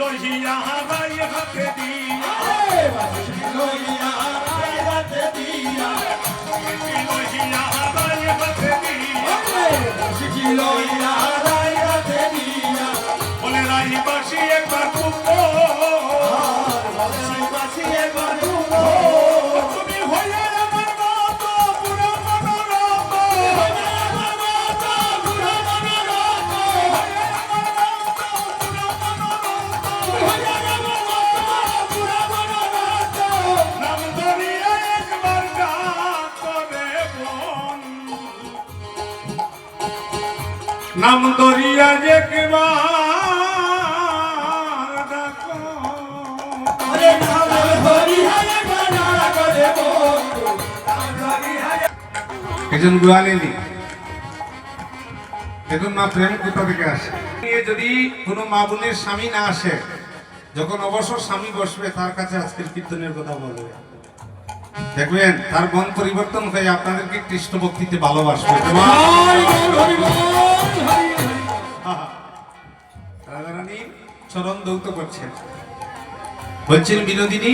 লহিয়া হারাই হাতে দিয়া বাঁশি লইয়া রায় হাতে দিয়া লহিয়া হারাই হাতে দিয়া বাঁশি লইয়া রায় হাতে দিয়া বলে রাই বাসি একবার বাঁশি একবার তুমি হইয়া আমার মতো পুরো মনোরম নাম ধরিয়া একবার ডাক করে বোন নাম ধরিয়া একবার ডাকো একজন গোয়ালেনি দেখুন মা প্রেম কোথা থেকে আসে যদি কোনো মা বোনের স্বামী না আসে যখন অবসর স্বামী বসবে তার কাছে আজকের কীর্তনের কথা বলবে দেখবেন তার মন পরিবর্তন হয়ে আপনাদেরকে কৃষ্ণ ভক্তিতে ভালোবাসবে রাধারানী চরণ দৌত করছেন বলছেন বিনোদিনী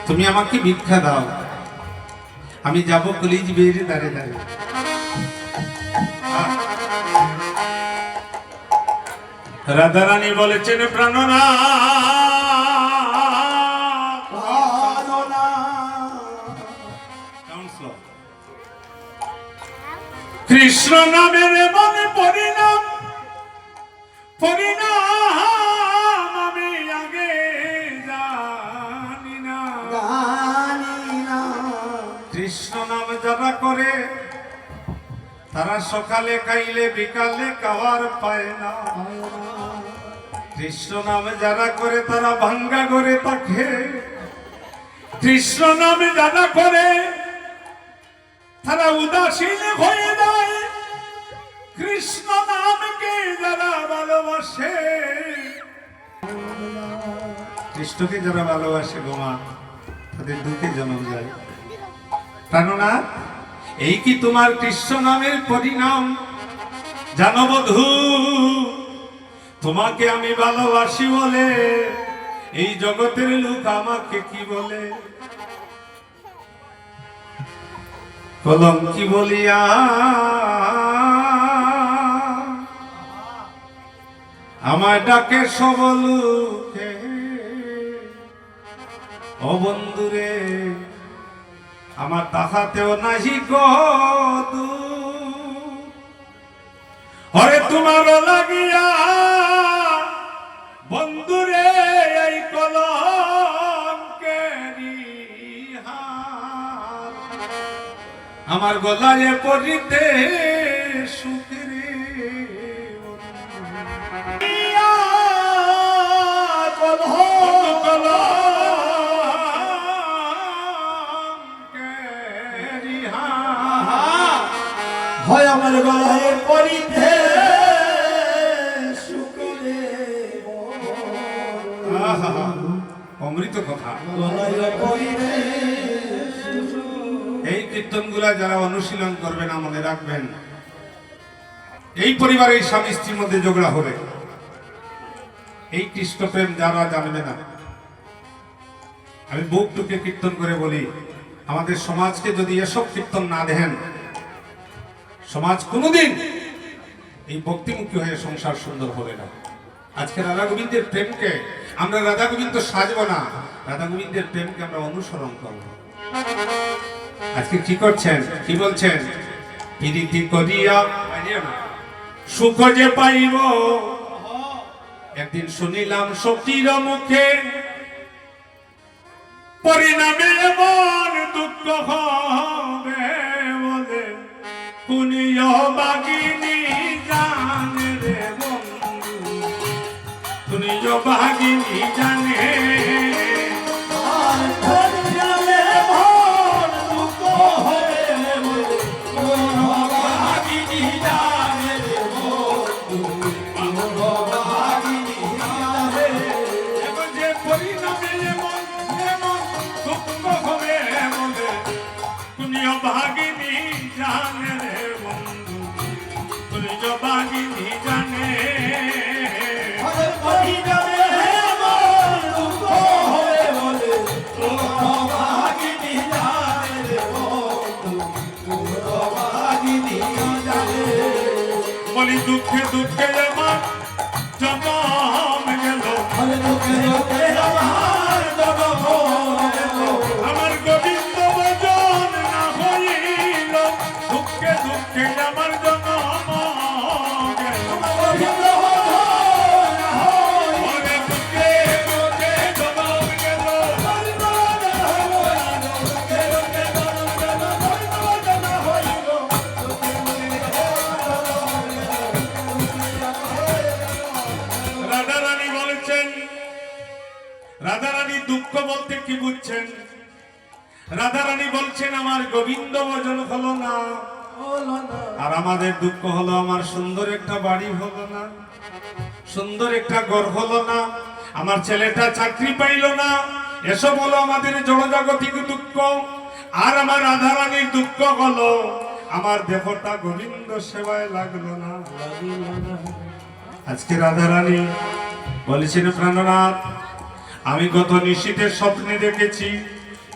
তুমি আমাকে ভিক্ষা দাও আমি যাব কলিজ বেরিয়ে দাঁড়িয়ে দাঁড়িয়ে রাধারানী বলেছেন প্রাণনা কৃষ্ণ নামের মনে পরিণাম পরিণাম আমি আগে জানি না কৃষ্ণ নাম যারা করে তারা সকালে খাইলে বিকালে খাওয়ার পায় না কৃষ্ণ নাম যারা করে তারা ভাঙ্গা করে থাকে কৃষ্ণ নামে যারা করে তারা উদাসীন হয়ে যায় কৃষ্ণ নামকে যারা ভালোবাসে কৃষ্ণকে যারা ভালোবাসে গোমা তাদের দুঃখে জন্ম যায় কেননা এই কি তোমার কৃষ্ণ নামের পরিণাম জানো বধূ তোমাকে আমি ভালোবাসি বলে এই জগতের লোক আমাকে কি বলে কলঙ্কি বলিয়া আমার ডাকে সবলুকে ও বন্ধুরে আমার তাহাতেও নাহি কদু হরে তোমারও লাগিয়া বন্ধুরে এই কলঙ্কেরি হাত আমার গলায় পড়িতে সুখরে হয় আমার গলায় পরিতে শুকরে অমৃত কথা গলায় পরিতে এই কীর্তনগুলা যারা অনুশীলন করবেন মনে রাখবেন এই পরিবারের স্বামী স্ত্রীর মধ্যে ঝগড়া হবে এই কৃষ্ণ প্রেম যারা জানবে না আমি বুক টুকে কীর্তন করে বলি আমাদের সমাজকে যদি এসব কীর্তন না দেন সমাজ কোনোদিন এই ভক্তিমুখী হয়ে সংসার সুন্দর হবে না আজকে রাধা গোবিন্দের প্রেমকে আমরা রাধা গোবিন্দ সাজবো না রাধা গোবিন্দের প্রেমকে আমরা অনুসরণ করব আজকে কি করছেন কি বলছেন প্রীতি করিয়া সুখ যে পাইব একদিন শুনিলাম সখীর মুখে পরিণামে এমন দুঃখ হবে বলে কুনিও বাগিনী জানে রে বন্ধু কুনিও বাগিনী জানে ভাগিনী জানে রে বন্ধু তুই বাগিনী জানে বলি দুঃখে দুঃখে আমার জনম গেল, আরে লোকে লোকে আমার জনম গেল। আমার গোবিন্দ ভজন না হইল, দুঃখে দুঃখে আমার জনম গেল। গোবিন্দ ভজন না হইল, ওরে দুঃখে দুঃখে জনম গেল, গোবিন্দ ভজন হইল। লোকে লোকে জনম গেল, গোবিন্দ ভজন না হইল। লোকে লোকে রাধারানী বলছেন, রাধারানী দুঃখ বলতে কি বুঝছেন? রাধারানী বলছেন আমার গোবিন্দ ভজন হলো না, হলো না। আর আমাদের দুঃখ হলো আমার সুন্দর একটা বাড়ি হলো না, সুন্দর একটা ঘর হলো না, আমার ছেলেটা চাকরি পাইল না। এসব হলো আমাদের জড়জাগতিক দুঃখ। আর আমার রাধারানীর দুঃখ হলো আমার দেহটা গোবিন্দ সেবায় লাগলো না। আজকে রাধারানী বলেছেন, প্রাণনাথ আমি গত নিশীতে স্বপ্নে দেখেছি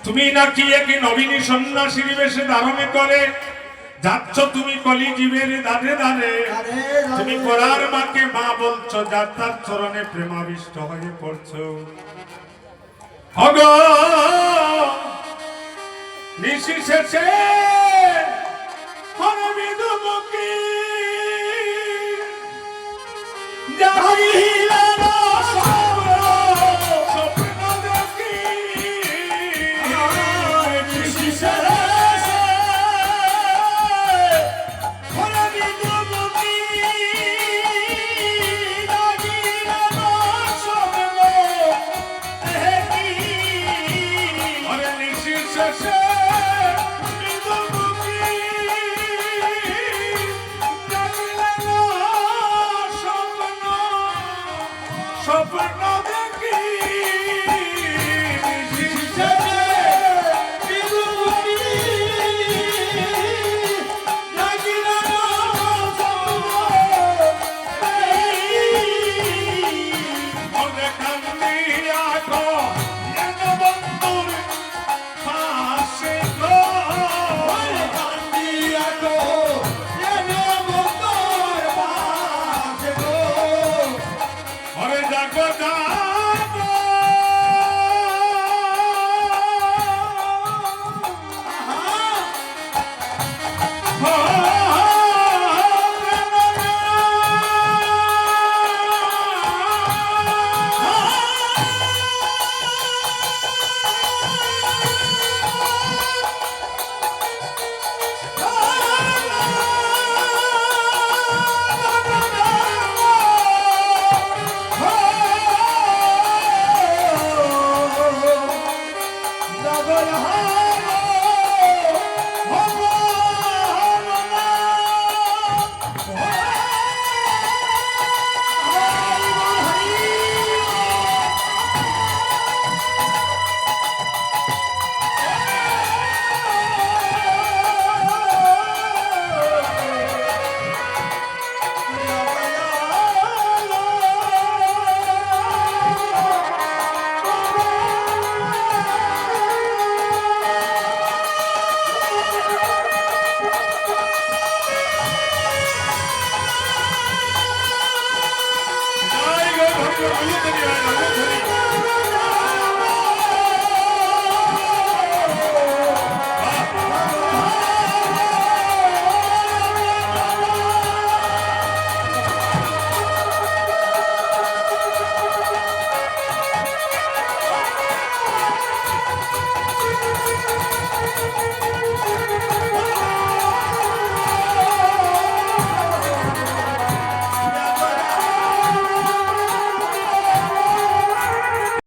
তুমি নাকি এক নবীনী সন্ন্যাসীর বেশে ধারণ করে যাচ্ছ তুমি কলিজীবের দাঁড়ে দাঁড়ে। আরে তুমি করার মাকে মা বলছো, যার তার চরণে প্রেমাবিষ্ট হয়ে পড়ছো। অগ নিশি শেষে হরবিদুমুখী জাগিলেন স্বপ্ন দেখি, নিশি শেষে হরবিদুমুখী জাগিলেন স্বপ্ন দেখি। ওরে নিশি শেষে বিদুমুখী জাগিলেন স্বপ্ন দেখি। নিশি শেষে বিদুমুখী জাগিলেন স্বপ্ন দেখি। ওরে কান্দিয়া গো যেন বন্ধুর পাশে গো, ওরে কান্দিয়া গো, যেন বন্ধুর পাশে গো। ওরে জাগো